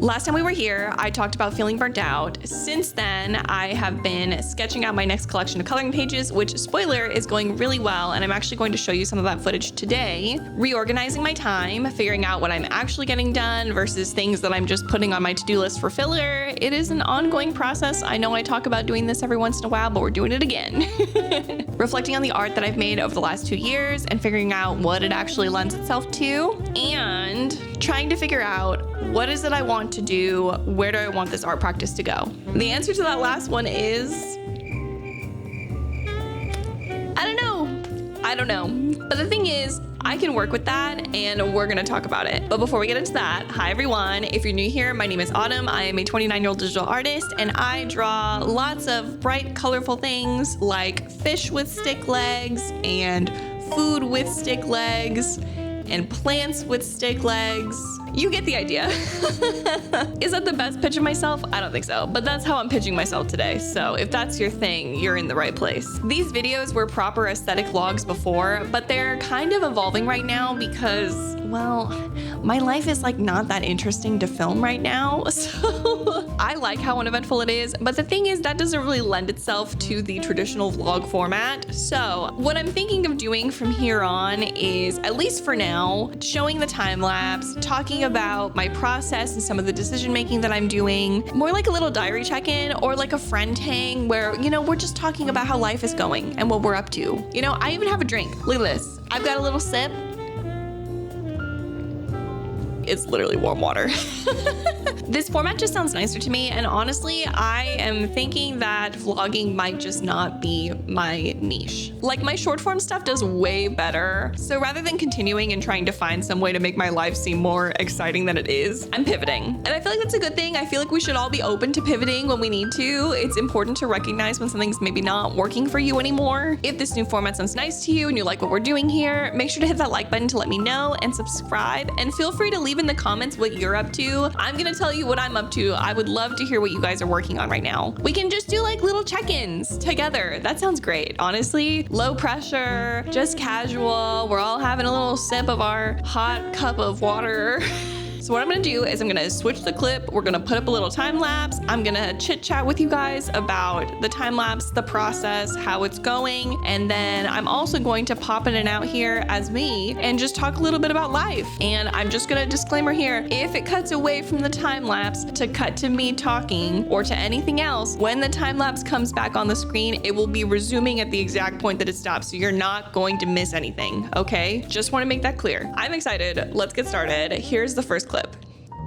Last time we were here, I talked about feeling burnt out. Since then, I have been sketching out my next collection of coloring pages, which, spoiler, is going really well, and I'm actually going to show you some of that footage today. Reorganizing my time, figuring out what I'm actually getting done versus things that I'm just putting on my to-do list for filler. It is an ongoing process. I know I talk about doing this every once in a while, but we're doing it again. Reflecting on the art that I've made over the last 2 years and figuring out what it actually lends itself to, and trying to figure out what is it I want to do? Where do I want this art practice to go? The answer to that last one is, I don't know. But the thing is, I can work with that and we're gonna talk about it. But before we get into that, hi everyone. If you're new here, my name is Autumn. I am a 29-year-old digital artist and I draw lots of bright, colorful things like fish with stick legs and food with stick legs and plants with stick legs. You get the idea. Is that the best pitch of myself? I don't think so, but that's how I'm pitching myself today. So if that's your thing, you're in the right place. These videos were proper aesthetic vlogs before, but they're kind of evolving right now because, well, my life is like not that interesting to film right now. So I like how uneventful it is, but the thing is that doesn't really lend itself to the traditional vlog format. So what I'm thinking of doing from here on is, at least for now, showing the time lapse, talking about my process and some of the decision making that I'm doing, more like a little diary check-in or like a friend hang where, you know, we're just talking about how life is going and what we're up to. You know, I even have a drink. Look at this. I've got a little sip. It's literally warm water. This format just sounds nicer to me, and honestly, I am thinking that vlogging might just not be my niche. Like, my short form stuff does way better, so rather than continuing and trying to find some way to make my life seem more exciting than it is, I'm pivoting. And I feel like that's a good thing. I feel like we should all be open to pivoting when we need to. It's important to recognize when something's maybe not working for you anymore. If this new format sounds nice to you and you like what we're doing here, make sure to hit that like button to let me know and subscribe, and feel free to leave in the comments what you're up to. I'm gonna tell you what I'm up to. I would love to hear what you guys are working on right now. We can just do like little check-ins together. That sounds great. Honestly, low pressure, just casual. We're all having a little sip of our hot cup of water. So what I'm gonna do is I'm gonna switch the clip. We're gonna put up a little time lapse. I'm gonna chit chat with you guys about the time lapse, the process, how it's going. And then I'm also going to pop in and out here as me and just talk a little bit about life. And I'm just gonna disclaimer here, if it cuts away from the time lapse to cut to me talking or to anything else, when the time lapse comes back on the screen, it will be resuming at the exact point that it stops. So you're not going to miss anything, okay? Just wanna make that clear. I'm excited, let's get started. Here's the first clip.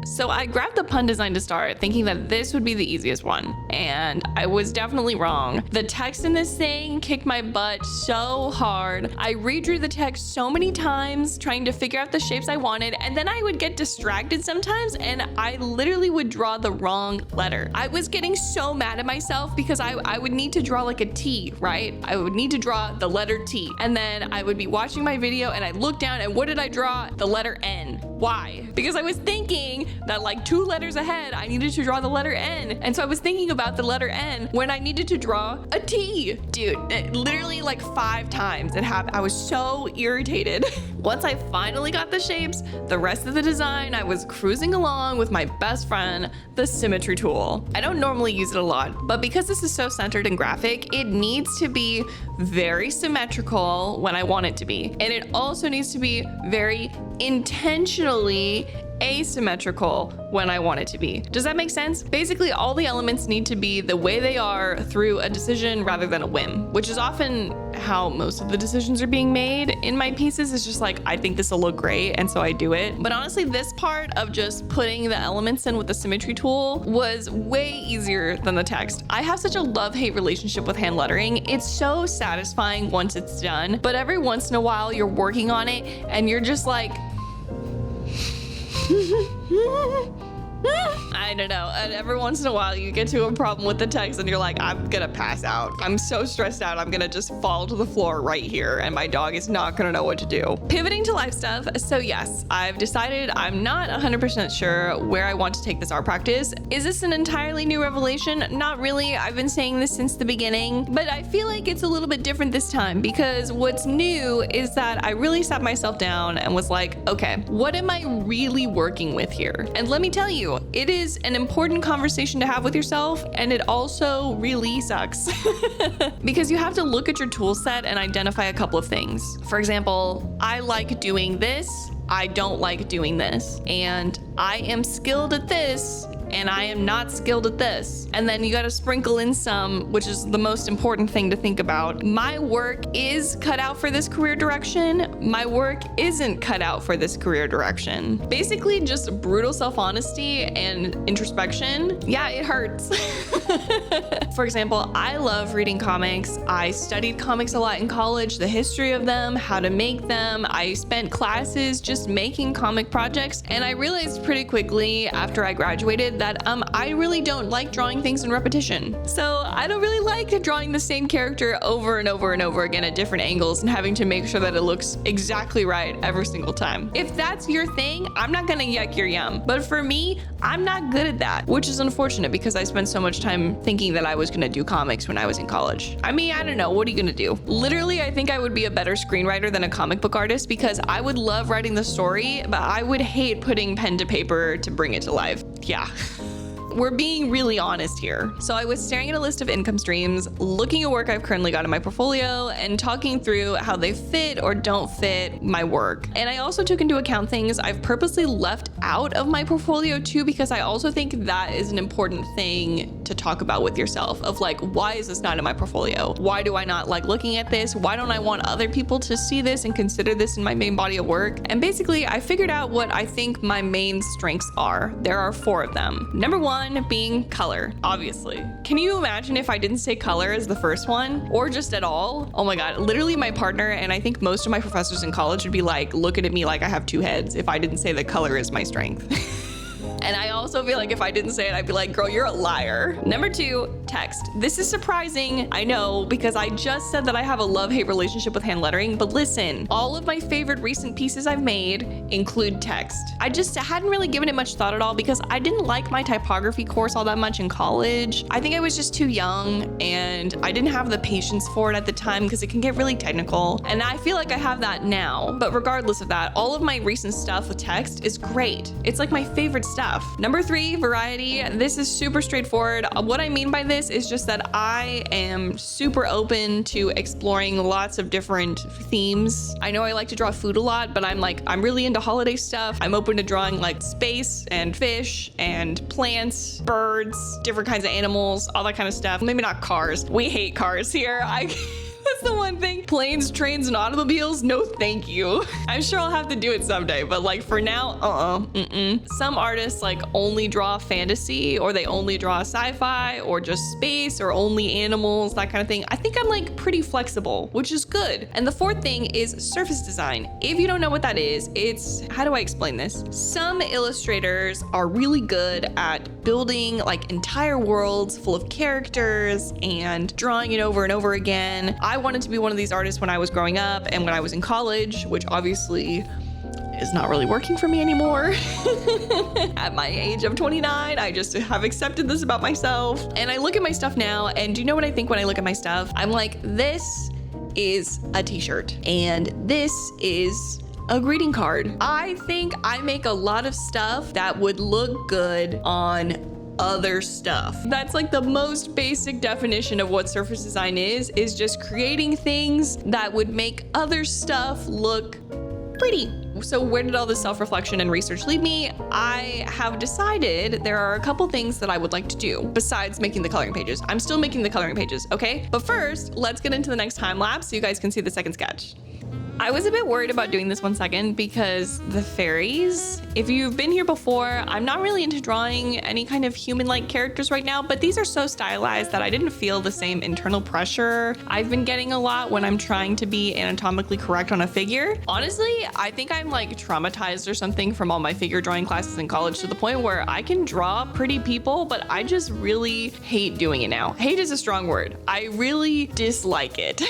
So I grabbed the pun design to start, thinking that this would be the easiest one, and I was definitely wrong. The text in this thing kicked my butt so hard. I redrew the text so many times trying to figure out the shapes I wanted, and then I would get distracted sometimes and I literally would draw the wrong letter. I was getting so mad at myself because I would need to draw like a T, right? I would need to draw the letter T, and then I would be watching my video and I'd look down and what did I draw? The letter N. Why? Because I was thinking that like 2 letters ahead, I needed to draw the letter N. And so I was thinking about the letter N when I needed to draw a T. Dude, literally like 5 times it happened. I was so irritated. Once I finally got the shapes, the rest of the design, I was cruising along with my best friend, the symmetry tool. I don't normally use it a lot, but because this is so centered and graphic, it needs to be very symmetrical when I want it to be. And it also needs to be very intentionally asymmetrical when I want it to be. Does that make sense? Basically, all the elements need to be the way they are through a decision rather than a whim, which is often how most of the decisions are being made in my pieces. It's just like, I think this will look great, and so I do it. But honestly, this part of just putting the elements in with the symmetry tool was way easier than the text. I have such a love-hate relationship with hand lettering. It's so satisfying once it's done, but every once in a while you're working on it and you're just like, I know. And every once in a while you get to a problem with the text and you're like, I'm gonna pass out. I'm so stressed out. I'm gonna just fall to the floor right here and my dog is not gonna know what to do. Pivoting to life stuff. So yes, I've decided I'm not 100% sure where I want to take this art practice. Is this an entirely new revelation? Not really. I've been saying this since the beginning, but I feel like it's a little bit different this time because what's new is that I really sat myself down and was like, okay, what am I really working with here? And let me tell you, it is an important conversation to have with yourself, and it also really sucks because you have to look at your tool set and identify a couple of things. For example, I like doing this, I don't like doing this, and I am skilled at this and I am not skilled at this. And then you gotta sprinkle in some, which is the most important thing to think about. My work is cut out for this career direction. My work isn't cut out for this career direction. Basically just brutal self-honesty and introspection. Yeah, it hurts. For example, I love reading comics. I studied comics a lot in college, the history of them, how to make them. I spent classes just making comic projects, and I realized pretty quickly after I graduated that I really don't like drawing things in repetition. So I don't really like drawing the same character over and over and over again at different angles and having to make sure that it looks exactly right every single time. If that's your thing, I'm not gonna yuck your yum. But for me, I'm not good at that, which is unfortunate because I spent so much time thinking that I was gonna do comics when I was in college. I mean, I don't know, what are you gonna do? Literally, I think I would be a better screenwriter than a comic book artist because I would love writing the story, but I would hate putting pen to paper to bring it to life. Yeah. We're being really honest here. So I was staring at a list of income streams, looking at work I've currently got in my portfolio, and talking through how they fit or don't fit my work. And I also took into account things I've purposely left out of my portfolio too, because I also think that is an important thing to talk about with yourself of like, why is this not in my portfolio? Why do I not like looking at this? Why don't I want other people to see this and consider this in my main body of work? And basically I figured out what I think my main strengths are. There are 4 of them. Number 1 being color, obviously. Can you imagine if I didn't say color as the first one or just at all? Oh my God, literally my partner and I think most of my professors in college would be like looking at me like I have 2 heads if I didn't say that color is my strength. And I also feel like if I didn't say it, I'd be like, girl, you're a liar. Number 2, text. This is surprising, I know, because I just said that I have a love-hate relationship with hand lettering, but listen, all of my favorite recent pieces I've made include text. I just hadn't really given it much thought at all because I didn't like my typography course all that much in college. I think I was just too young and I didn't have the patience for it at the time because it can get really technical. And I feel like I have that now. But regardless of that, all of my recent stuff with text is great. It's like my favorite stuff. Number 3, variety. This is super straightforward. What I mean by this is just that I am super open to exploring lots of different themes. I know I like to draw food a lot, but I'm really into holiday stuff. I'm open to drawing like space and fish and plants, birds, different kinds of animals, all that kind of stuff. Maybe not cars. We hate cars here. That's the one thing. Planes, trains, and automobiles, no thank you. I'm sure I'll have to do it someday, but like for now, Some artists like only draw fantasy or they only draw sci-fi or just space or only animals, that kind of thing. I think I'm like pretty flexible, which is good. And the 4th thing is surface design. If you don't know what that is, how do I explain this? Some illustrators are really good at building like entire worlds full of characters and drawing it over and over again. I wanted to be one of these artists when I was growing up and when I was in college, which obviously is not really working for me anymore. At my age of 29, I just have accepted this about myself. And I look at my stuff now, and do you know what I think when I look at my stuff? I'm like, this is a t-shirt, and this is a greeting card. I think I make a lot of stuff that would look good on other stuff. That's like the most basic definition of what surface design is just creating things that would make other stuff look pretty. So where did all this self-reflection and research lead me? I have decided there are a couple things that I would like to do besides making the coloring pages. I'm still making the coloring pages, okay? But first, let's get into the next time lapse so you guys can see the second sketch. I was a bit worried about doing this 1 second because the fairies, if you've been here before, I'm not really into drawing any kind of human-like characters right now, but these are so stylized that I didn't feel the same internal pressure I've been getting a lot when I'm trying to be anatomically correct on a figure. Honestly, I think I'm like traumatized or something from all my figure drawing classes in college to the point where I can draw pretty people, but I just really hate doing it now. Hate is a strong word. I really dislike it.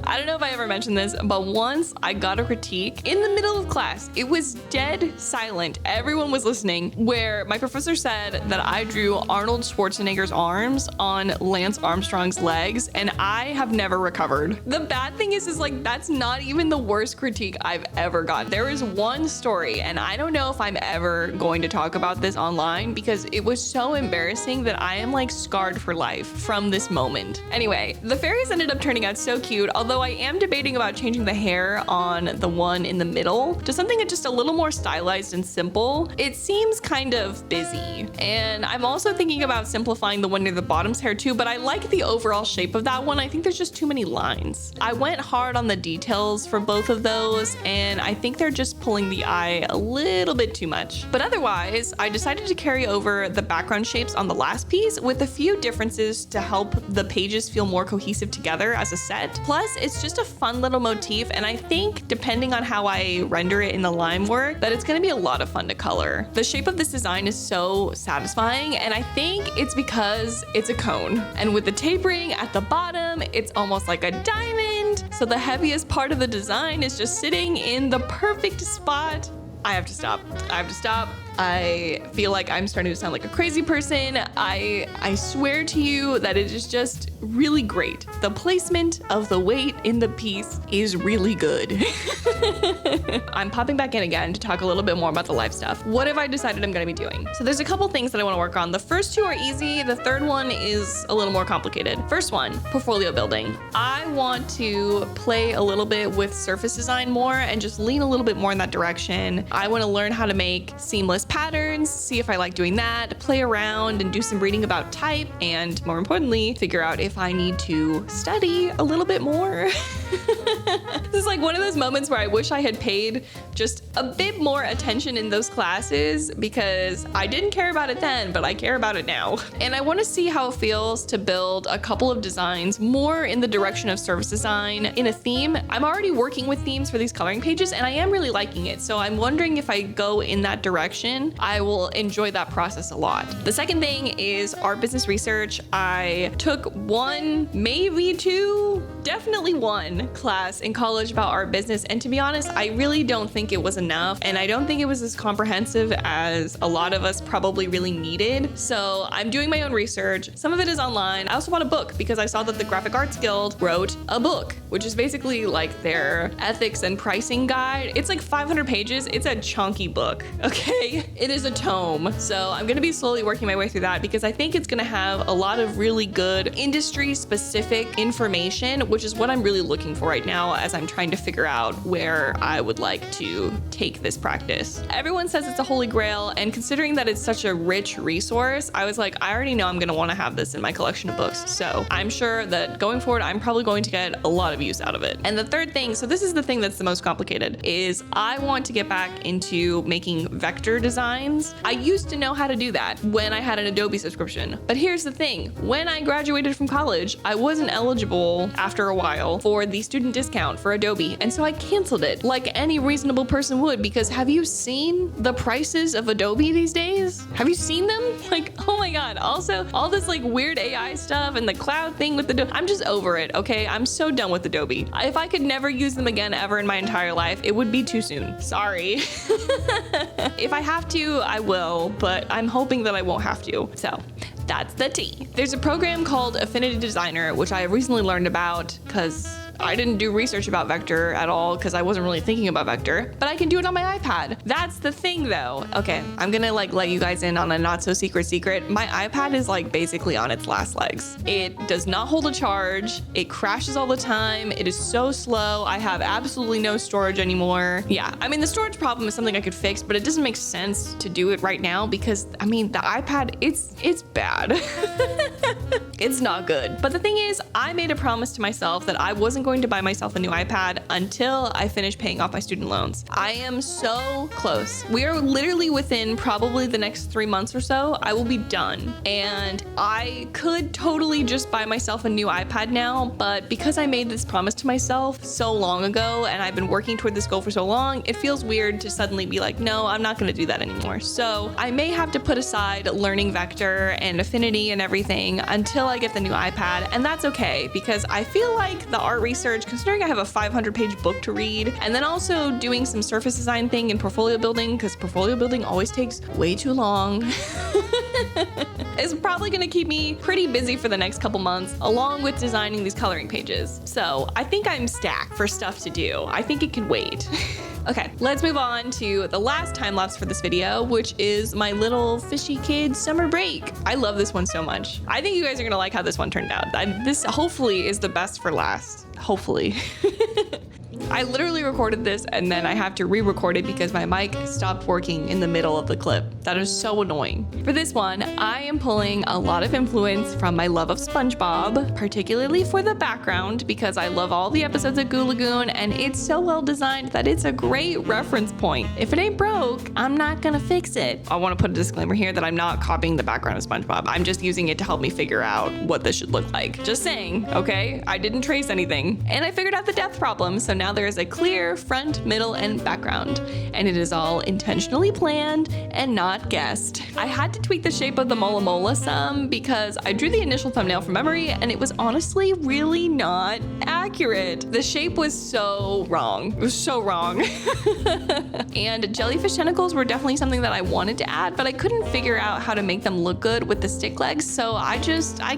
I don't know if I ever mentioned this, but once I got a critique in the middle of class. It was dead silent. Everyone was listening, where my professor said that I drew Arnold Schwarzenegger's arms on Lance Armstrong's legs, and I have never recovered. The bad thing is like, that's not even the worst critique I've ever got. There is one story, and I don't know if I'm ever going to talk about this online because it was so embarrassing that I am like scarred for life from this moment. Anyway, the fairies ended up turning out so cute, although I am debating about changing the hair on the one in the middle to something that's just a little more stylized and simple. It seems kind of busy. And I'm also thinking about simplifying the one near the bottom's hair too, but I like the overall shape of that one. I think there's just too many lines. I went hard on the details for both of those, and I think they're just pulling the eye a little bit too much. But otherwise, I decided to carry over the background shapes on the last piece with a few differences to help the pages feel more cohesive together as a set. Plus, it's just a fun little motif, and I think depending on how I render it in the line work, that it's gonna be a lot of fun to color. The shape of this design is so satisfying, and I think it's because it's a cone. And with the tapering at the bottom, it's almost like a diamond. So the heaviest part of the design is just sitting in the perfect spot. I have to stop. I feel like I'm starting to sound like a crazy person. I swear to you that it is just really great. The placement of the weight in the piece is really good. I'm popping back in again to talk a little bit more about the life stuff. What have I decided I'm gonna be doing? So there's a couple things that I wanna work on. The first two are easy. The third one is a little more complicated. First one, portfolio building. I want to play a little bit with surface design more and just lean a little bit more in that direction. I wanna learn how to make seamless patterns, see if I like doing that, play around and do some reading about type, and more importantly, figure out if I need to study a little bit more. This is like one of those moments where I wish I had paid just a bit more attention in those classes because I didn't care about it then, but I care about it now. And I want to see how it feels to build a couple of designs more in the direction of service design in a theme. I'm already working with themes for these coloring pages and I am really liking it. So I'm wondering if I go in that direction, I will enjoy that process a lot. The second thing is art business research. I took one, maybe two, definitely one class in college about art business, and to be honest, I really don't think it was enough, and I don't think it was as comprehensive as a lot of us probably really needed. So I'm doing my own research. Some of it is online. I also bought a book because I saw that the Graphic Arts Guild wrote a book, which is basically like their ethics and pricing guide. It's like 500 pages. It's a chunky book, okay? It is a tome. So I'm gonna be slowly working my way through that because I think it's gonna have a lot of really good industry-specific information, which is what I'm really looking for right now as I'm trying to figure out where I would like to take this practice. Everyone says it's a holy grail, and considering that it's such a rich resource, I was like, I already know I'm gonna wanna have this in my collection of books. So I'm sure that going forward, I'm probably going to get a lot of use out of it. And the third thing, so this is the thing that's the most complicated, is I want to get back into making vector designs. I used to know how to do that when I had an Adobe subscription. But here's the thing, when I graduated from college, I wasn't eligible after a while for the student discount for Adobe. And so I canceled it like any reasonable person would, because have you seen the prices of Adobe these days? Have you seen them? Like, oh my God. Also, all this like weird AI stuff and the cloud thing with Adobe, I'm just over it, okay? I'm so done with Adobe. If I could never use them again ever in my entire life, it would be too soon. Sorry. If I have to, I will, but I'm hoping that I won't have to. So that's the tea. There's a program called Affinity Designer, which I recently learned about because I didn't do research about vector at all because I wasn't really thinking about vector, but I can do it on my iPad. That's the thing though. Okay, I'm gonna like let you guys in on a not so secret. My iPad is like basically on its last legs. It does not hold a charge. It crashes all the time. It is so slow. I have absolutely no storage anymore. Yeah, I mean the storage problem is something I could fix, but it doesn't make sense to do it right now because I mean the iPad, it's bad. It's not good. But the thing is, I made a promise to myself that I wasn't going going to buy myself a new iPad until I finish paying off my student loans. I am so close. We are literally within probably the next 3 months or so, I will be done. And I could totally just buy myself a new iPad now, but because I made this promise to myself so long ago and I've been working toward this goal for so long, it feels weird to suddenly be like, no, I'm not gonna do that anymore. So I may have to put aside learning vector and affinity and everything until I get the new iPad, and that's okay because I feel like the art research, considering I have a 500-page book to read, and then also doing some surface design thing and portfolio building, because portfolio building always takes way too long, is probably gonna keep me pretty busy for the next couple months, along with designing these coloring pages. So I think I'm stacked for stuff to do. I think it can wait. Okay, let's move on to the last time lapse for this video, which is my little fishy kid summer break. I love this one so much. I think you guys are gonna like how this one turned out. This hopefully is the best for last. Hopefully. I literally recorded this and then I have to re-record it because my mic stopped working in the middle of the clip. That is so annoying. For this one, I am pulling a lot of influence from my love of SpongeBob, particularly for the background because I love all the episodes of Goo Lagoon and it's so well designed that it's a great reference point. If it ain't broke, I'm not gonna fix it. I wanna put a disclaimer here that I'm not copying the background of SpongeBob. I'm just using it to help me figure out what this should look like. Just saying, okay? I didn't trace anything. And I figured out the depth problem, so now there is a clear front, middle, and background, and it is all intentionally planned and not guessed. I had to tweak the shape of the Mola Mola some because I drew the initial thumbnail from memory and it was honestly really not accurate. The shape was so wrong. It was so wrong. And jellyfish tentacles were definitely something that I wanted to add, but I couldn't figure out how to make them look good with the stick legs, so I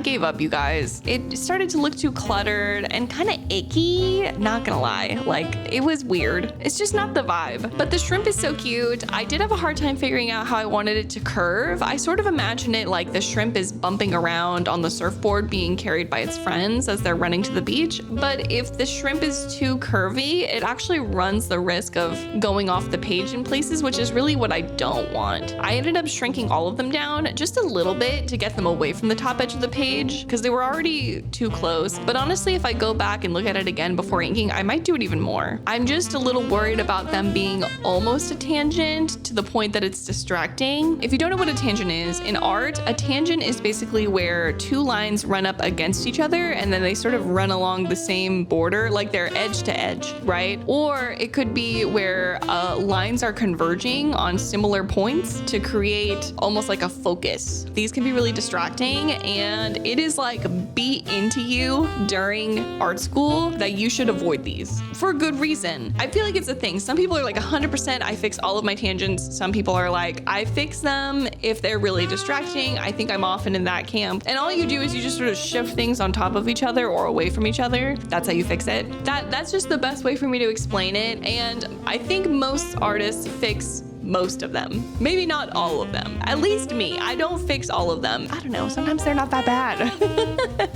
gave up, you guys. It started to look too cluttered and kind of icky, not gonna lie. Like, it was weird. It's just not the vibe. But the shrimp is so cute. I did have a hard time figuring out how I wanted it to curve. I sort of imagine it like the shrimp is bumping around on the surfboard being carried by its friends as they're running to the beach. But if the shrimp is too curvy, it actually runs the risk of going off the page in places, which is really what I don't want. I ended up shrinking all of them down just a little bit to get them away from the top edge of the page because they were already too close. But honestly, if I go back and look at it again before inking, I might do it even more. I'm just a little worried about them being almost a tangent to the point that it's distracting. If you don't know what a tangent is, in art, a tangent is basically where two lines run up against each other and then they sort of run along the same border, like they're edge to edge, right? Or it could be where lines are converging on similar points to create almost like a focus. These can be really distracting, and it is like beat into you during art school that you should avoid these for a good reason. I feel like it's a thing. Some people are like 100% I fix all of my tangents. Some people are like, I fix them if they're really distracting. I think I'm often in that camp. And all you do is you just sort of shift things on top of each other or away from each other. That's how you fix it. That's just the best way for me to explain it. And I think most artists fix most of them. Maybe not all of them. At least me. I don't fix all of them. I don't know. Sometimes they're not that bad.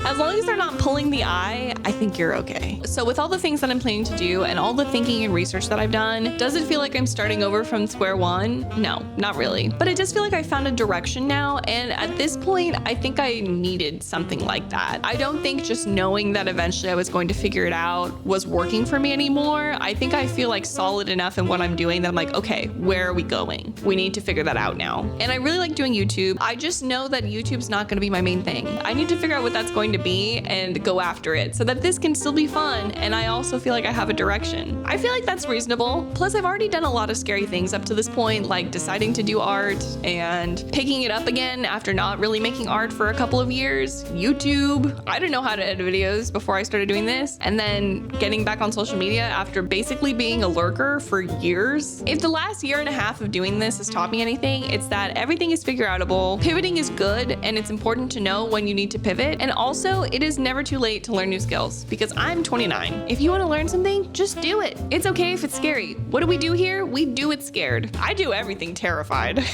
As long as they're not pulling the eye, I think you're okay. So with all the things that I'm planning to do and all the thinking and research that I've done, does it feel like I'm starting over from square one? No, not really. But it does feel like I found a direction now. And at this point, I think I needed something like that. I don't think just knowing that eventually I was going to figure it out was working for me anymore. I think I feel like solid enough in what I'm doing that I'm like, okay, where are we going? We need to figure that out now. And I really like doing YouTube. I just know that YouTube's not gonna be my main thing. I need to figure out what that's going to be and go after it so that this can still be fun. And I also feel like I have a direction. I feel like that's reasonable. Plus, I've already done a lot of scary things up to this point, like deciding to do art and picking it up again after not really making art for a couple of years. YouTube. I didn't know how to edit videos before I started doing this. And then getting back on social media after basically being a lurker for years. If the last year and a half of doing this has taught me anything, it's that everything is figure outable. Pivoting is good, and it's important to know when you need to pivot. And also, it is never too late to learn new skills because I'm 29. If you want to learn something, just do it. It's okay if it's scary. What do we do here? We do it scared. I do everything terrified.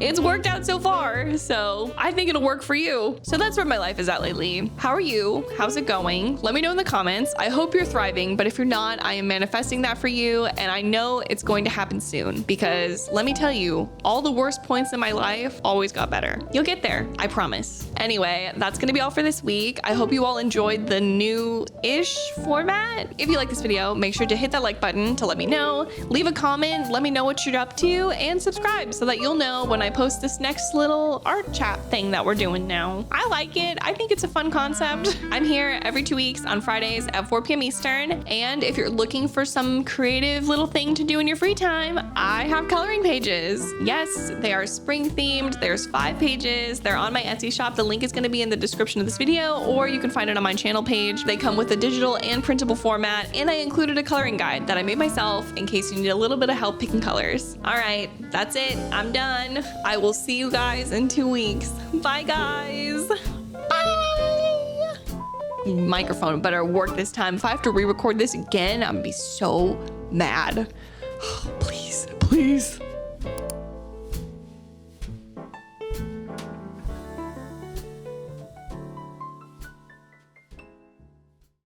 It's worked out so far, so I think it'll work for you. So that's where my life is at lately. How are you? How's it going? Let me know in the comments. I hope you're thriving, but if you're not, I am manifesting that for you, and I know it's going to happen soon because let me tell you, all the worst points in my life always got better. You'll get there, I promise. Anyway, that's gonna be all for this week. I hope you all enjoyed the new-ish format. If you like this video, make sure to hit that like button to let me know. Leave a comment, let me know what you're up to, and subscribe so that you'll know when I post this next little art chat thing that we're doing now. I like it. I think it's a fun concept. I'm here every 2 weeks on Fridays at 4 p.m. Eastern. And if you're looking for some creative little thing to do in your free time, I have coloring pages. Yes, they are spring themed. There's 5 pages. They're on my Etsy shop. The link is going to be in the description of this video, or you can find it on my channel page. They come with a digital and printable format, and I included a coloring guide that I made myself in case you need a little bit of help picking colors. All right, that's it. I'm done. I will see you guys in 2 weeks. Bye, guys. Bye. Microphone better work this time. If I have to re-record this again, I'm gonna be so mad. Please, please.